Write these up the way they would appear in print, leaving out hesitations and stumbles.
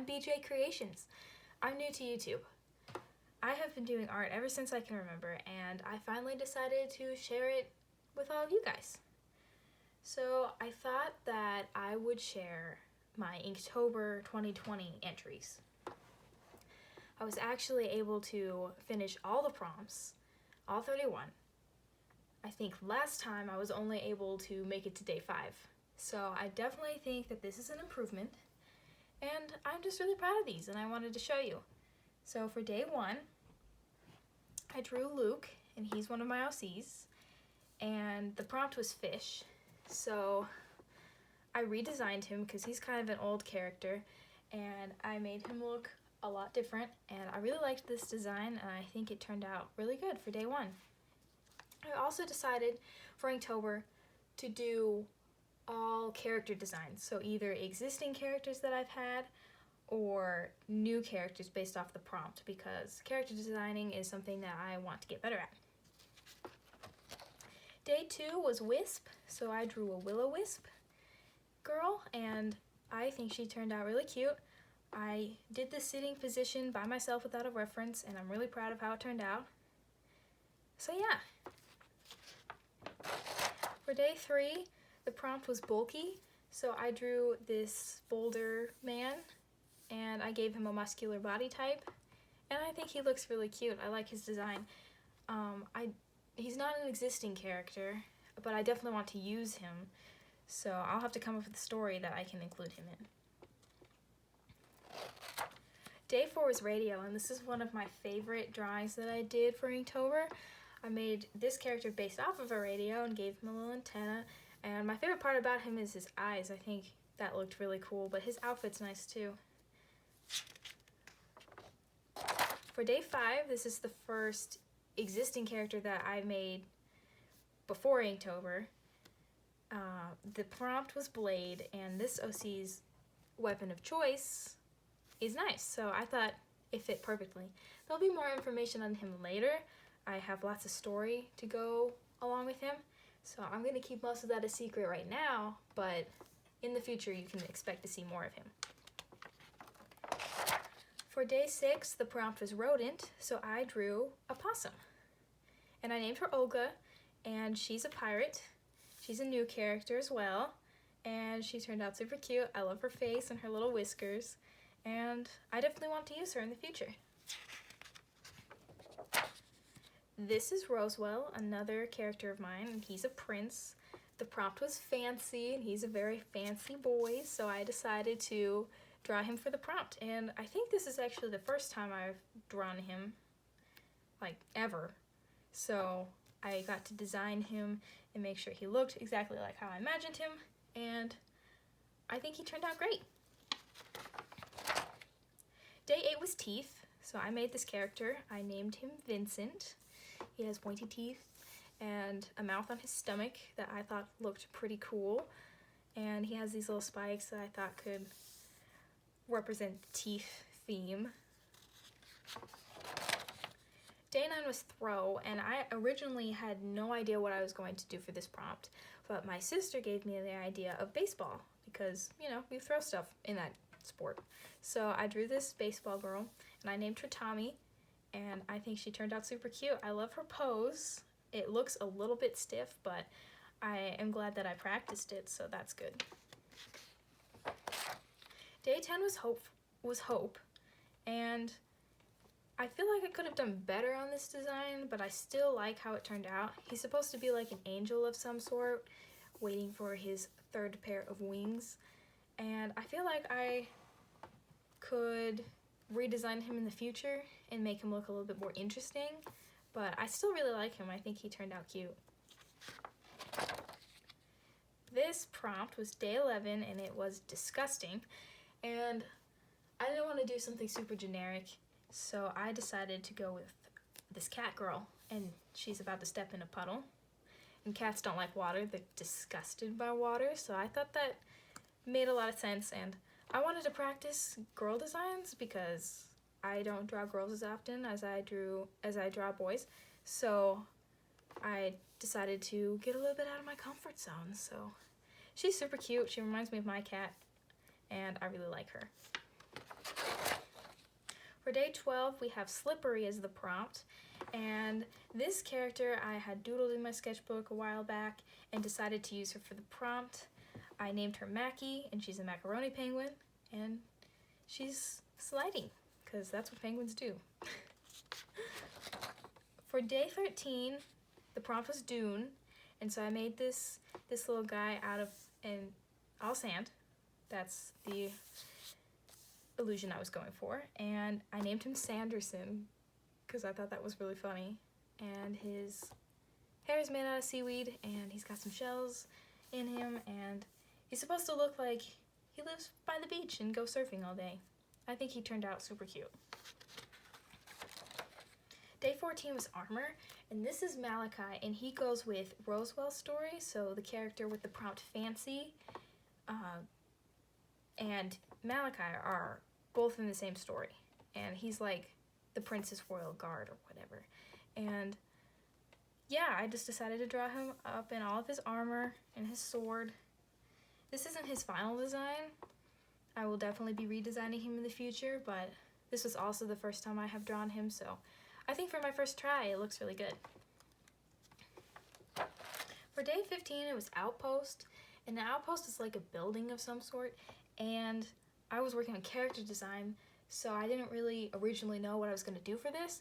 I'm BJ Creations. I'm new to YouTube. I have been doing art ever since I can remember, and I finally decided to share it with all of you guys. So I thought that I would share my Inktober 2020 entries. I was actually able to finish all the prompts, all 31. I think last time I was only able to make it to day 5. So I definitely think that this is an improvement, and I'm just really proud of these and I wanted to show you. So for day 1, I drew Luke, and he's one of my OCs, and the prompt was fish. So I redesigned him because he's kind of an old character, and I made him look a lot different, and I really liked this design, and I think it turned out really good for day 1. I also decided for Inktober to do all character designs, so either existing characters that I've had or new characters based off the prompt, because character designing is something that I want to get better at. Day 2 was Wisp, so I drew a will-o-wisp girl, and I think she turned out really cute. I did the sitting position by myself without a reference, and I'm really proud of how it turned out. So yeah. For day 3, the prompt was bulky, so I drew this boulder man, and I gave him a muscular body type, and I think he looks really cute. I like his design. He's not an existing character, but I definitely want to use him, so I'll have to come up with a story that I can include him in. Day 4 was Radio, and this is one of my favorite drawings that I did for Inktober. I made this character based off of a radio and gave him a little antenna, and my favorite part about him is his eyes. I think that looked really cool, but his outfit's nice too. For day 5, this is the first existing character that I made before Inktober. The prompt was Blade, and this OC's weapon of choice is nice, so I thought it fit perfectly. There'll be more information on him later. I have lots of story to go along with him, so I'm going to keep most of that a secret right now, but in the future you can expect to see more of him. For day 6, the prompt was Rodent, so I drew a possum. And I named her Olga, and she's a pirate. She's a new character as well, and she turned out super cute. I love her face and her little whiskers, and I definitely want to use her in the future. This is Roswell, another character of mine, and he's a prince. The prompt was fancy, and he's a very fancy boy, so I decided to draw him for the prompt. And I think this is actually the first time I've drawn him, like, ever. So I got to design him and make sure he looked exactly like how I imagined him, and I think he turned out great. Day 8 was Teeth, so I made this character. I named him Vincent. He has pointy teeth and a mouth on his stomach that I thought looked pretty cool, and he has these little spikes that I thought could represent the teeth theme. Day 9 was Throw, and I originally had no idea what I was going to do for this prompt, but my sister gave me the idea of baseball because, you know, we throw stuff in that sport. So I drew this baseball girl, and I named her Tommy, and I think she turned out super cute. I love her pose. It looks a little bit stiff, but I am glad that I practiced it, so that's good. Day 10 was Hope, and I feel like I could have done better on this design, but I still like how it turned out. He's supposed to be like an angel of some sort, waiting for his 3rd pair of wings, and I feel like I could redesign him in the future and make him look a little bit more interesting, but I still really like him. I think he turned out cute. This prompt was day 11, and it was disgusting, and I didn't want to do something super generic, so I decided to go with this cat girl, and she's about to step in a puddle, and cats don't like water. They're disgusted by water, so I thought that made a lot of sense, and I wanted to practice girl designs because I don't draw girls as often as I draw boys, so I decided to get a little bit out of my comfort zone. So she's super cute. She reminds me of my cat, and I really like her. For day 12, we have Slippery as the prompt, and this character I had doodled in my sketchbook a while back and decided to use her for the prompt. I named her Mackie, and she's a macaroni penguin, and she's sliding, because that's what penguins do. For day 13, the prompt was Dune, and so I made this little guy out of all sand. That's the illusion I was going for, and I named him Sanderson because I thought that was really funny. And his hair is made out of seaweed, and he's got some shells in him, and he's supposed to look like he lives by the beach and goes surfing all day. I think he turned out super cute. Day 14 was Armor, and this is Malachi, and he goes with Roswell's story, so the character with the prompt Fancy and Malachi are both in the same story, and he's like the Princess Royal Guard or whatever. And yeah, I just decided to draw him up in all of his armor and his sword. This isn't his final design. I will definitely be redesigning him in the future, but this was also the first time I have drawn him, so I think for my first try, it looks really good. For day 15, it was Outpost, and the Outpost is like a building of some sort, and I was working on character design, so I didn't really originally know what I was going to do for this,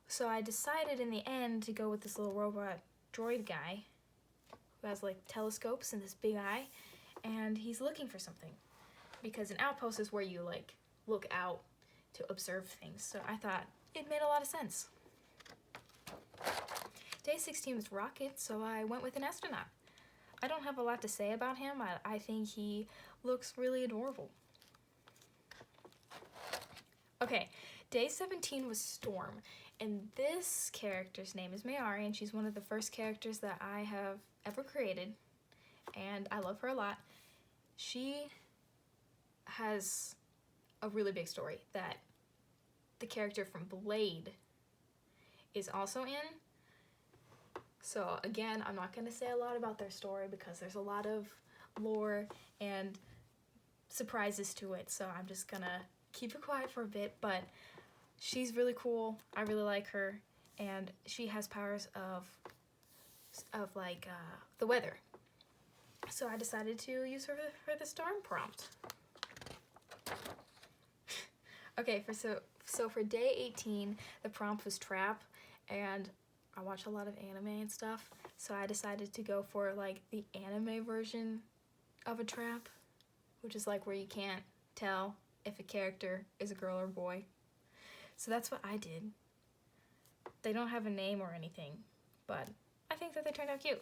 so I decided in the end to go with this little robot droid guy who has like telescopes and this big eye, and he's looking for something, because an outpost is where you like look out to observe things, so I thought it made a lot of sense. Day 16 was Rocket, so I went with an astronaut. I don't have a lot to say about him. I think he looks really adorable. Okay, day 17 was Storm, and this character's name is Mayari, and she's one of the first characters that I have ever created, and I love her a lot. She has a really big story that the character from Blade is also in. So again, I'm not going to say a lot about their story because there's a lot of lore and surprises to it, so I'm just going to keep it quiet for a bit, but she's really cool. I really like her, and she has powers of like the weather. So I decided to use her for the storm prompt. Okay, so for day 18, the prompt was Trap, and I watch a lot of anime and stuff, so I decided to go for like the anime version of a trap, which is like where you can't tell if a character is a girl or boy. So that's what I did. They don't have a name or anything, but I think that they turned out cute.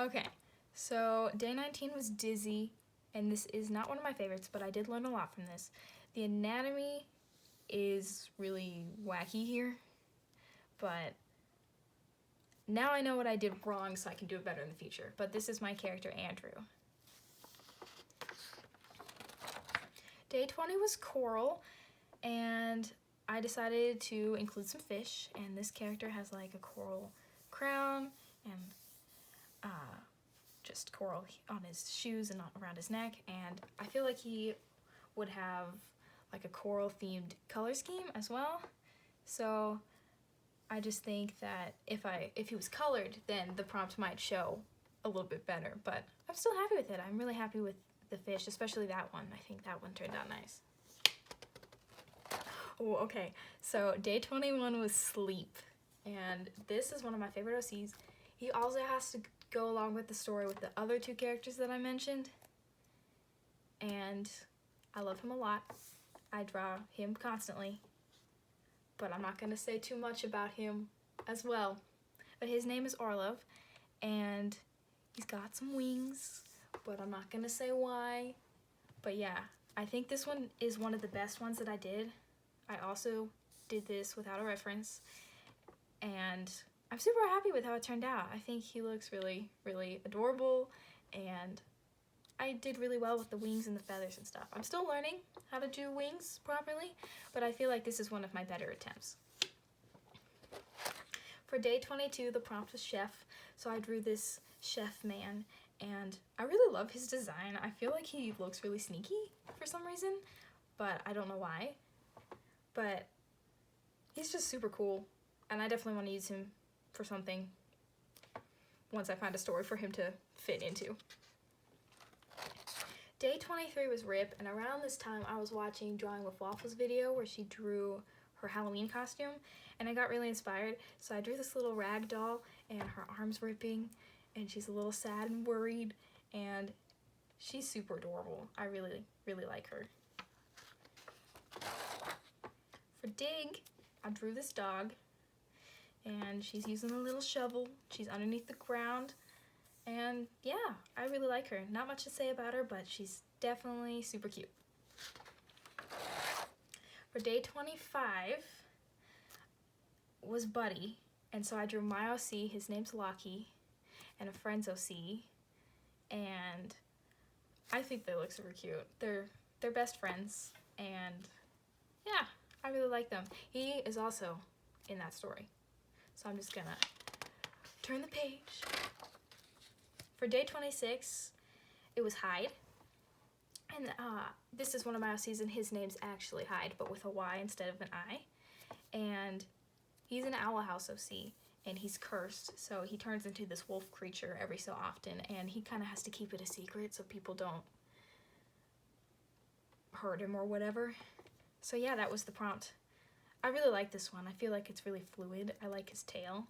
Okay, so day 19 was Dizzy, and this is not one of my favorites, but I did learn a lot from this. The anatomy is really wacky here, but now I know what I did wrong so I can do it better in the future. But this is my character, Andrew. Day 20 was Coral, and I decided to include some fish, and this character has like a coral crown and just coral on his shoes and around his neck, and I feel like he would have like a coral themed color scheme as well. So I just think that if he was colored, then the prompt might show a little bit better, but I'm still happy with it. I'm really happy with the fish, especially that one. I think that one turned out nice. Oh, okay, so day 21 was Sleep, and this is one of my favorite OCs. He also has to go along with the story with the other two characters that I mentioned, and I love him a lot. I draw him constantly, but I'm not going to say too much about him as well. But his name is Orlov, and he's got some wings, but I'm not going to say why. But yeah, I think this one is one of the best ones that I did. I also did this without a reference, and I'm super happy with how it turned out. I think he looks really, really adorable, and I did really well with the wings and the feathers and stuff. I'm still learning how to do wings properly, but I feel like this is one of my better attempts. For day 22, the prompt was Chef, so I drew this chef man, and I really love his design. I feel like he looks really sneaky for some reason, but I don't know why. But he's just super cool, and I definitely want to use him for something once I find a story for him to fit into. Day 23 was Rip, and around this time I was watching Drawing with Waffles video where she drew her Halloween costume, and I got really inspired, so I drew this little rag doll, and her arm's ripping, and she's a little sad and worried, and she's super adorable. I really, really like her. For Dig, I drew this dog, and she's using a little shovel. She's underneath the ground, and yeah, I really like her. Not much to say about her, but she's definitely super cute. For day 25 was Buddy, and so I drew my OC, his name's Lockie, and a friend's OC, and I think they look super cute. They're best friends, and yeah, I really like them. He is also in that story, so I'm just gonna turn the page. For day 26, it was Hyde, and this is one of my OCs, and his name's actually Hyde, but with a Y instead of an I, and he's an Owl House OC, and he's cursed, so he turns into this wolf creature every so often, and he kind of has to keep it a secret so people don't hurt him or whatever. So yeah, that was the prompt. I really like this one. I feel like it's really fluid. I like his tail,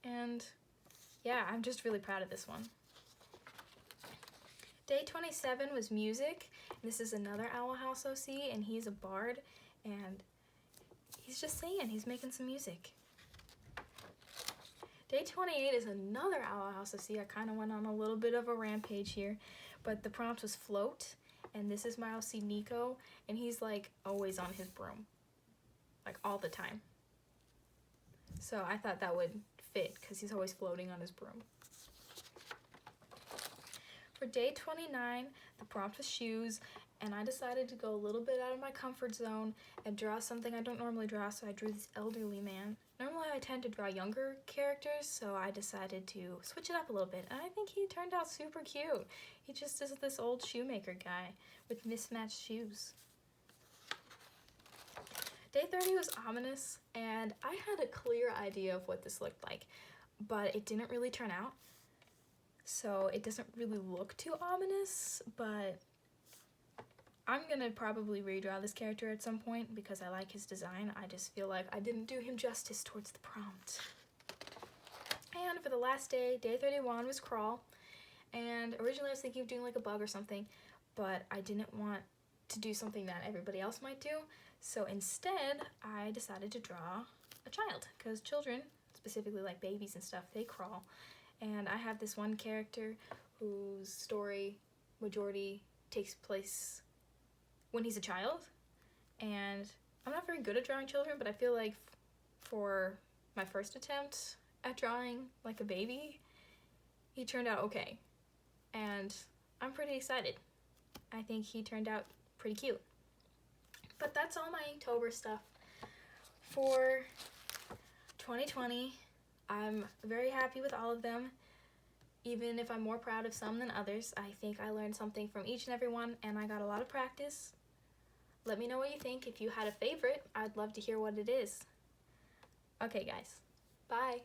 and yeah, I'm just really proud of this one. Day 27 was Music. This is another Owl House OC, and he's a bard, and he's just singing. He's making some music. Day 28 is another Owl House OC. I kind of went on a little bit of a rampage here, but the prompt was Float, and this is my OC Nico, and he's like always on his broom, like all the time. So I thought that would fit because he's always floating on his broom. For day 29, the prompt was Shoes, and I decided to go a little bit out of my comfort zone and draw something I don't normally draw, so I drew this elderly man. Normally I tend to draw younger characters, so I decided to switch it up a little bit, and I think he turned out super cute. He just is this old shoemaker guy with mismatched shoes. Day 30 was Ominous, and I had a clear idea of what this looked like, but it didn't really turn out. So it doesn't really look too ominous, but I'm gonna probably redraw this character at some point because I like his design. I just feel like I didn't do him justice towards the prompt. And for the last day, day 31 was Crawl, and originally I was thinking of doing like a bug or something, but I didn't want to do something that everybody else might do, so instead I decided to draw a child, because children, specifically like babies and stuff, they crawl. And I have this one character whose story majority takes place when he's a child, and I'm not very good at drawing children, but I feel like for my first attempt at drawing like a baby, he turned out okay, and I'm pretty excited. I think he turned out pretty cute. But that's all my Inktober stuff for 2020. I'm very happy with all of them, even if I'm more proud of some than others. I think I learned something from each and every one, and I got a lot of practice. Let me know what you think. If you had a favorite, I'd love to hear what it is. Okay, guys. Bye.